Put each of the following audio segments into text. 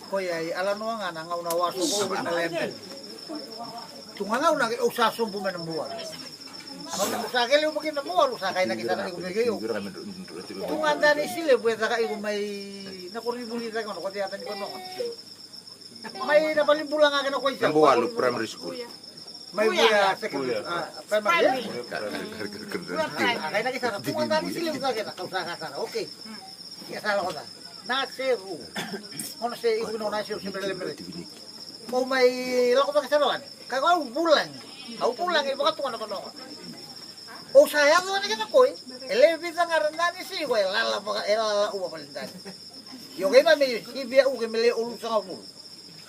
Koyai ala no nga na ngau na waso ko na lembe. Tunga ngau na usa sumbu menembua. Kalau usa kele mungkin nemu usa kay nakita na igumigay. Tunga dani sile buat ka igumay na kuribuli ta kono ko tiatan ko no. May nabalimbulang nga ko isa. Nambualo primary school. May buya secondary. Primary. Kay nakita na tunga dani sile buat ka usa ka sana. Okay. Ya salah ko ta. Naseru. Ono se iguno na siyo simple lembre. Mau may lako pa kasaruan. Kaya bulan. Au pulang ibu ka tunga na kono. O sayang ko na koy. Elebi sa ngarandan si ko lala pa lala uwa palindan. Yo kay mami ibia u kemele ulu sa ko.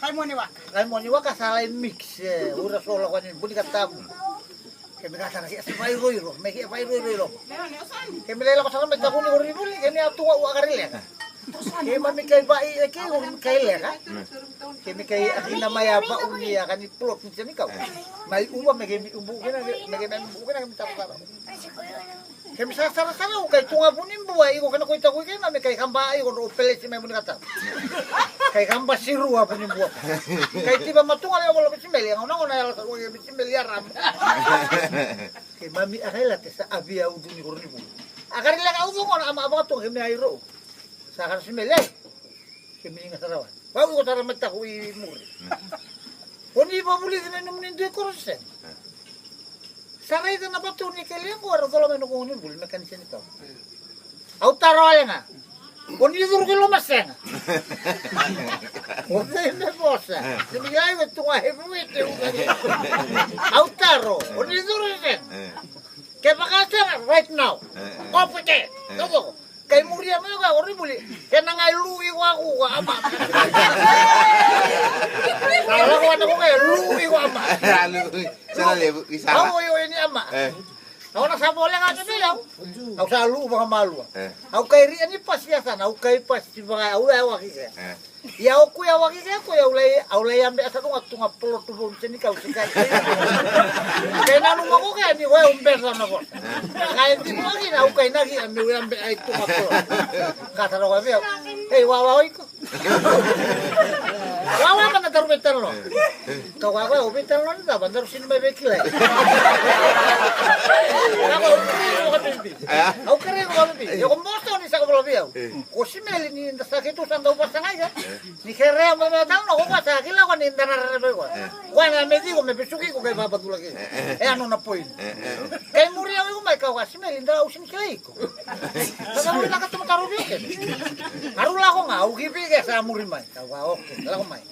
Kay mo ni waka salay mix. Ura solo ko ni buni katam. Kaya kata kasi asmay roiro, may kaya pay roiro. Kaya mele ko sa may takuni ko ribuli kani atunga u akarile. Kaya mami kay bai kay leka. Kaya kay akina mayapa unia kani plot ni ikaw. May uwa may ubu kina minta taro. Kaya misa sara-sara kay tunga punin buhay ko kana ko itakoy kay mami kay kamba ay ko opele si may muni kata. Kay kamba sirua punin buhay. Kay tiba matunga le wala bisimeli ang una na ko bisimeli aram. Kay mami akala sa abia udu ni ko ribu. Akarile ka udu ko na ama to kay may ro. Sa kan simeli. Kay mi nga sarawan. Bago ko tara mata ko imuri. Oni pa muli din nung nindu ko rose. Saray na bato ni kailan ko araw tolo may nukunin bul mekanisya nito. Au taro ala nga. Oni dur ko lumaseng. Oni me bosa. Simigay ko tunga heavyweight. Au taro. Oni dur ko. Kaya pakasa right now. Kopite. Todo. Kay muria mo ka ori buli. Kaya nangailuwi ko ako ka ama. Sala ko na ko kay luwi ko ama. Sana lebu isa. Ako yo ini ama. Ako na sa bola nga nilaw. Ako sa lu mga malu. Ako kay ri ani pas ya sana. Ako kay pas si mga awa kisa. Ya aku ya waki ko ya ulay ambe asa tunga pelot tu sini kau sikai. Kay nanu mo kay ni wa umbesa na ko. Kay di mo gi na ukay nagi ambe ay tunga pelot. Kata ro wa hey wa ko. Wawa ka na tarumetan lo. Kau wa ubitan lo na bandar sini may bekile. Ako kare ko ba bi. Yo mosto ni sa ko ba bi. Ko simeli ni sakit tu sandau pasangay. Ni kere mo na tao no ko sa kila ko ni ndana rebe ko. Wana me digo me pesuki ko kay babatu lagi. Ano na point. Kay muri ako may ka simeli nda usin kay ko. Sa mo na ka tumutaro bi. Harula ko nga ugi bi sa muri may. Kawa okay. Dala ko may.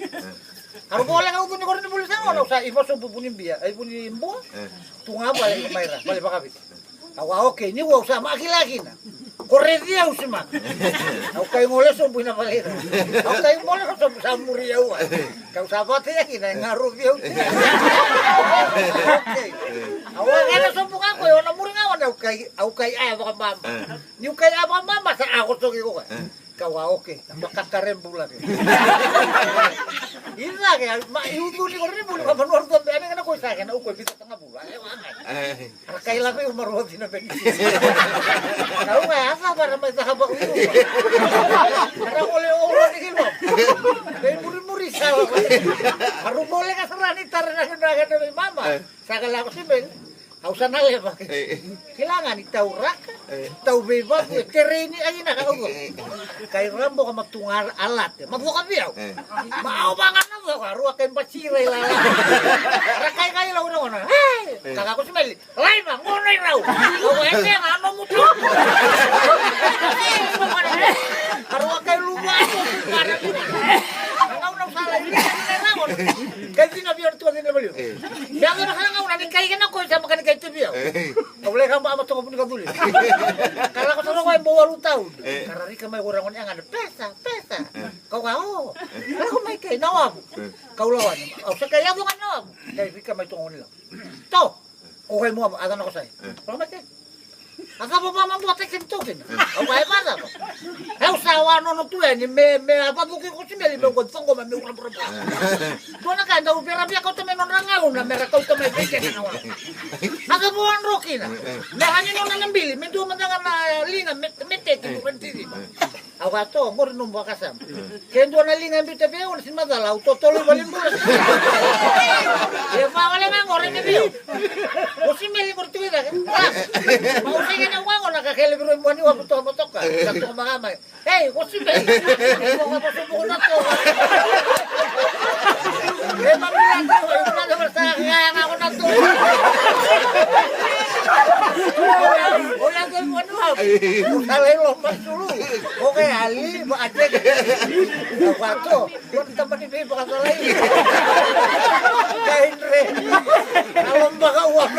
Haru boleh ka ugun ko rin bulsa ko sa iba so pupunin biya ay punin imbo. Tunga balik ko mayra. Balik pa kapit. Kawa okay ni wo sa makilagi na. Corre dia usima. Au kai mole so buina palera. Au kai mole so sa muri au. Kau sabate ya kina ngaru dia. Okay. Au kana so buka ko yo na muri ngawan au kai ay ba mama. Ni kai apa mama sa ako so ko. Kawa okay. Makatarem bulan. Ina ka ma iutu ni korre bulu ka manor to be ana ko sa kana ko bisa tengah bulan. Kai la ko umar wadi na be. Kau asa para may tahaba ulo. Para oleh orang ni kilo. Kay muri-muri sawa. Haru boleh ka sarani tarana na mama. Sagala ko simel. Hausa na le ba? Kailangan itaw raka, itaw beba, tereni ay na ka ugo. Kay Rambo ka magtungar alat, magbo ka biyaw. Maabangan na mo ka, ruwa kay pasiray la. Rakay kay law na. Hey, kaka ko si Mel. Lay ba, ngonoy raw. Owete nga ano mo to. Ruwa kay luwa ko para. Ang una sala ni na mo. Kay sinabi orto din na baliw. Kaya nga nakanga una ni kay kana ko sa makan kay tibiyaw. Boleh ka ba amat ko duli. Kala ko sa ko ay bawa taon. Karari ka may urang ang ano pesa. Kau kau. Kala ko may kay nawab. Kau lawan. O sa kaya mo kan nawab. Kay ka may tungon nila. To. Okay mo adan ako say. Pamate. Asa pa mabuhat ang sintukin. O kaya pa ko. Ay usawa no tu ni me apa buki ko simeli me ko tongo me ulang proba. Do na ka daw pera biya ko to me non rangaw na mera ko to me beke na wala. Aga buwan roki na. Na hanin no nambili me do man na linga mete ko kan tiri. Ako ato, mo rin nung bakasam. Kendo na lingan bita biya, wala sin madala, utotolo balin mo. Ya pa wala nga ngore ni biyo. Usi meli mo tuwi na. Mausi nga na wango nakakelibro mo ni wapo to motok ka. Sakto ko makamay. Hey, usi meli. Mo nga pa subuko na to. Eh, mamila ko, wala na sa kaya nga ako na to. Wala ko mo ano. Salay lo pasulu. Okay, ali mo acek. Wato, yo teman ni baka salay. Kain re. Kalau baka uang.